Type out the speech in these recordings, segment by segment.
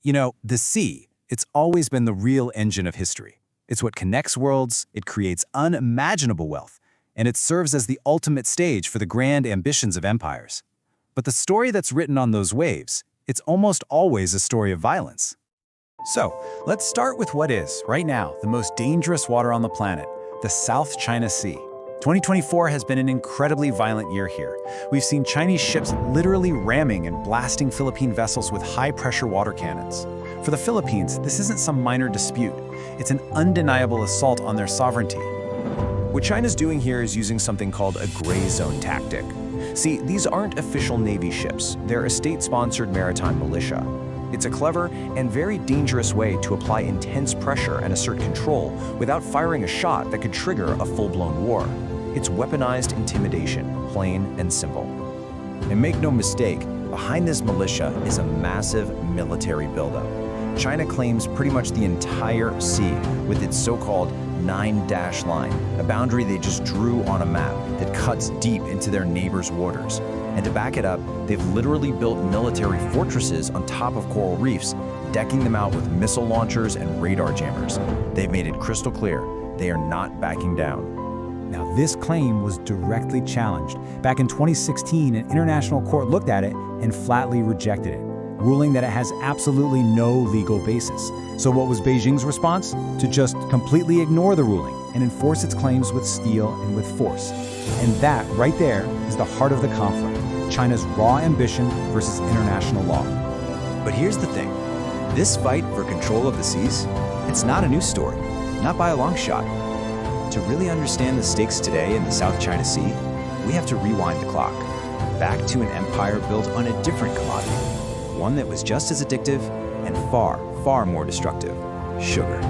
You know, the sea, it's always been the real engine of history. It's what connects worlds, it creates unimaginable wealth, and it serves as the ultimate stage for the grand ambitions of empires. But the story that's written on those waves, it's almost always a story of violence. So, let's start with what is, right now, the most dangerous water on the planet, the South China Sea. 2024 has been an incredibly violent year here. We've seen Chinese ships literally ramming and blasting Philippine vessels with high-pressure water cannons. For the Philippines, this isn't some minor dispute. It's an undeniable assault on their sovereignty. What China's doing here is using something called a gray zone tactic. See, these aren't official Navy ships. They're a state-sponsored maritime militia. It's a clever and very dangerous way to apply intense pressure and assert control without firing a shot that could trigger a full-blown war. It's weaponized intimidation, plain and simple. And make no mistake, behind this militia is a massive military buildup. China claims pretty much the entire sea with its so-called 9-dash line, a boundary they just drew on a map that cuts deep into their neighbors' waters. And to back it up, they've literally built military fortresses on top of coral reefs, decking them out with missile launchers and radar jammers. They've made it crystal clear, they are not backing down. Now, this claim was directly challenged. Back in 2016, an international court looked at it and flatly rejected it, ruling that it has absolutely no legal basis. So what was Beijing's response? To just completely ignore the ruling and enforce its claims with steel and with force. And that, right there, is the heart of the conflict, China's raw ambition versus international law. But here's the thing. This fight for control of the seas, it's not a news story, not by a long shot. To really understand the stakes today in the South China Sea, we have to rewind the clock, back to an empire built on a different commodity, one that was just as addictive and far, far more destructive: sugar.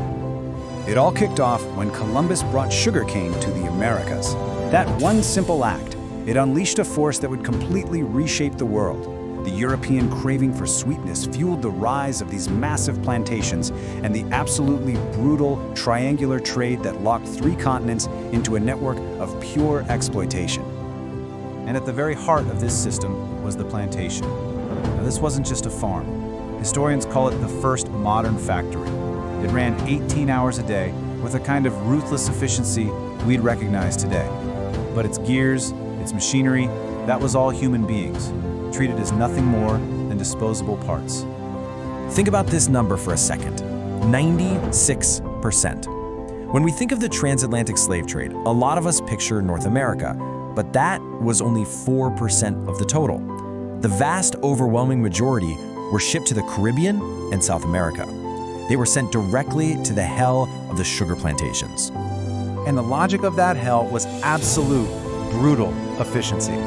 It all kicked off when Columbus brought sugarcane to the Americas. That one simple act, it unleashed a force that would completely reshape the world. The European craving for sweetness fueled the rise of these massive plantations and the absolutely brutal triangular trade that locked 3 continents into a network of pure exploitation. And at the very heart of this system was the plantation. Now, this wasn't just a farm. Historians call it the first modern factory. It ran 18 hours a day with a kind of ruthless efficiency we'd recognize today. But its gears, its machinery, that was all human beings, treated as nothing more than disposable parts. Think about this number for a second: 96%. When we think of the transatlantic slave trade, a lot of us picture North America, but that was only 4% of the total. The vast, overwhelming majority were shipped to the Caribbean and South America. They were sent directly to the hell of the sugar plantations. And the logic of that hell was absolute, brutal efficiency.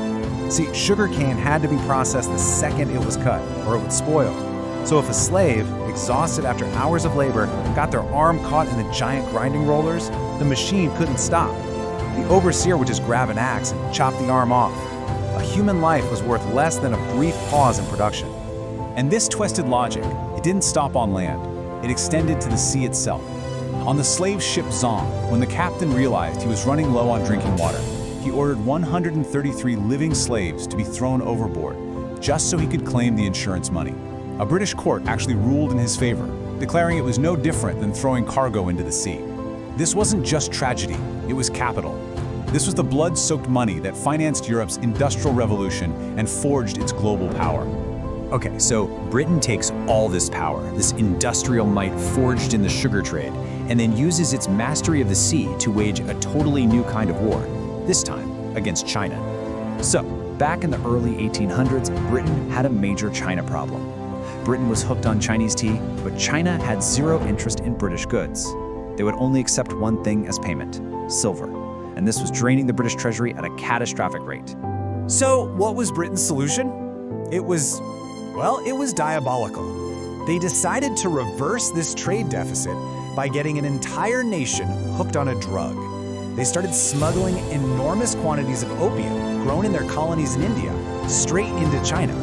See, sugarcane had to be processed the second it was cut, or it would spoil. So if a slave, exhausted after hours of labor, got their arm caught in the giant grinding rollers, the machine couldn't stop. The overseer would just grab an axe and chop the arm off. A human life was worth less than a brief pause in production. And this twisted logic, it didn't stop on land. It extended to the sea itself. On the slave ship Zong, when the captain realized he was running low on drinking water, he ordered 133 living slaves to be thrown overboard, just so he could claim the insurance money. A British court actually ruled in his favor, declaring it was no different than throwing cargo into the sea. This wasn't just tragedy, it was capital. This was the blood-soaked money that financed Europe's industrial revolution and forged its global power. Okay, so Britain takes all this power, this industrial might forged in the sugar trade, and then uses its mastery of the sea to wage a totally new kind of war, this time against China. So, back in the early 1800s, Britain had a major China problem. Britain was hooked on Chinese tea, but China had zero interest in British goods. They would only accept one thing as payment: silver. And this was draining the British treasury at a catastrophic rate. So, what was Britain's solution? It was diabolical. They decided to reverse this trade deficit by getting an entire nation hooked on a drug. They started smuggling enormous quantities of opium grown in their colonies in India straight into China.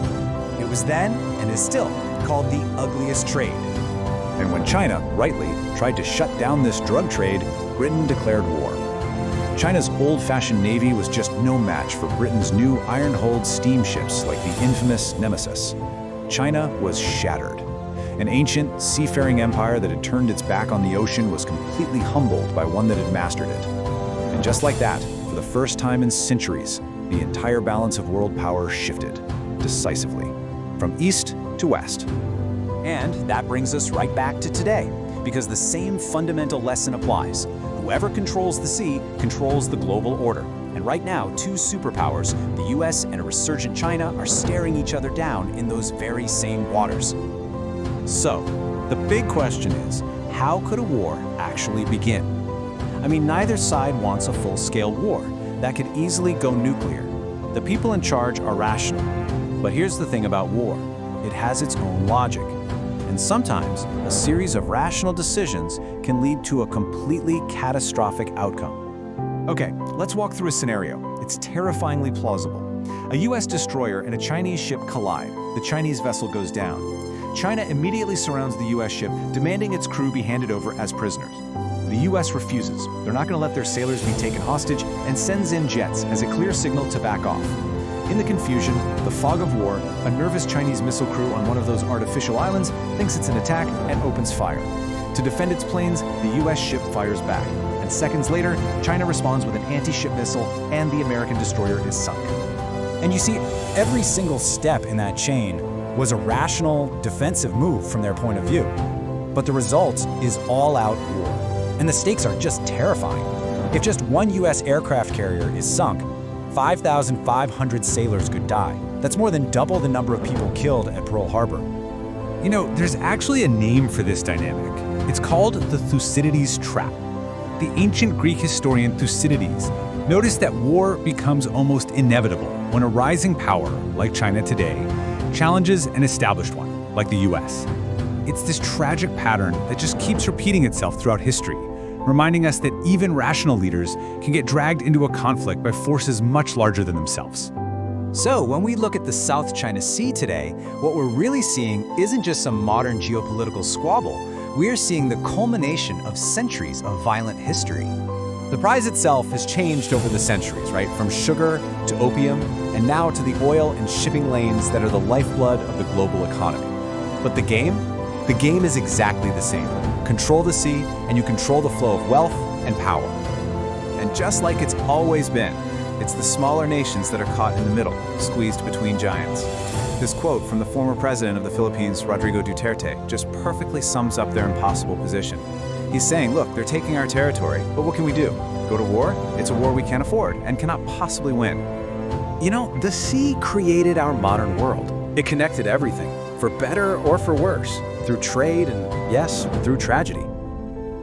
It was then, and is still, called the ugliest trade. And when China, rightly, tried to shut down this drug trade, Britain declared war. China's old-fashioned navy was just no match for Britain's new iron-hulled steamships like the infamous Nemesis. China was shattered. An ancient, seafaring empire that had turned its back on the ocean was completely humbled by one that had mastered it. And just like that, for the first time in centuries, the entire balance of world power shifted, decisively, from east to west. And that brings us right back to today, because the same fundamental lesson applies. Whoever controls the sea controls the global order. And right now, two superpowers, the US and a resurgent China, are staring each other down in those very same waters. So, the big question is, how could a war actually begin? I mean, neither side wants a full-scale war that could easily go nuclear. The people in charge are rational. But here's the thing about war. It has its own logic. And sometimes, a series of rational decisions can lead to a completely catastrophic outcome. Okay, let's walk through a scenario. It's terrifyingly plausible. A US destroyer and a Chinese ship collide. The Chinese vessel goes down. China immediately surrounds the US ship, demanding its crew be handed over as prisoners. The US refuses. They're not going to let their sailors be taken hostage and sends in jets as a clear signal to back off. In the confusion, the fog of war, a nervous Chinese missile crew on one of those artificial islands thinks it's an attack and opens fire. To defend its planes, the US ship fires back. And seconds later, China responds with an anti-ship missile and the American destroyer is sunk. And you see, every single step in that chain was a rational, defensive move from their point of view. But the result is all-out war. And the stakes are just terrifying. If just one US aircraft carrier is sunk, 5,500 sailors could die. That's more than double the number of people killed at Pearl Harbor. You know, there's actually a name for this dynamic. It's called the Thucydides trap. The ancient Greek historian Thucydides noticed that war becomes almost inevitable when a rising power, like China today, challenges an established one, like the US. It's this tragic pattern that just keeps repeating itself throughout history, reminding us that even rational leaders can get dragged into a conflict by forces much larger than themselves. So, when we look at the South China Sea today, what we're really seeing isn't just some modern geopolitical squabble. We're seeing the culmination of centuries of violent history. The prize itself has changed over the centuries, right? From sugar to opium, and now to the oil and shipping lanes that are the lifeblood of the global economy. But the game? The game is exactly the same. Control the sea, and you control the flow of wealth and power. And just like it's always been, it's the smaller nations that are caught in the middle, squeezed between giants. This quote from the former president of the Philippines, Rodrigo Duterte, just perfectly sums up their impossible position. He's saying, look, they're taking our territory, but what can we do? Go to war? It's a war we can't afford and cannot possibly win. You know, the sea created our modern world. It connected everything, for better or for worse, through trade and, yes, through tragedy.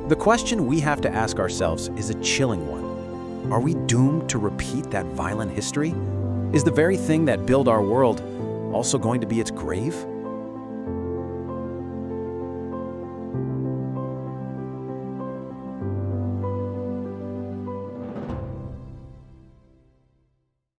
The question we have to ask ourselves is a chilling one. Are we doomed to repeat that violent history? Is the very thing that built our world also going to be its grave?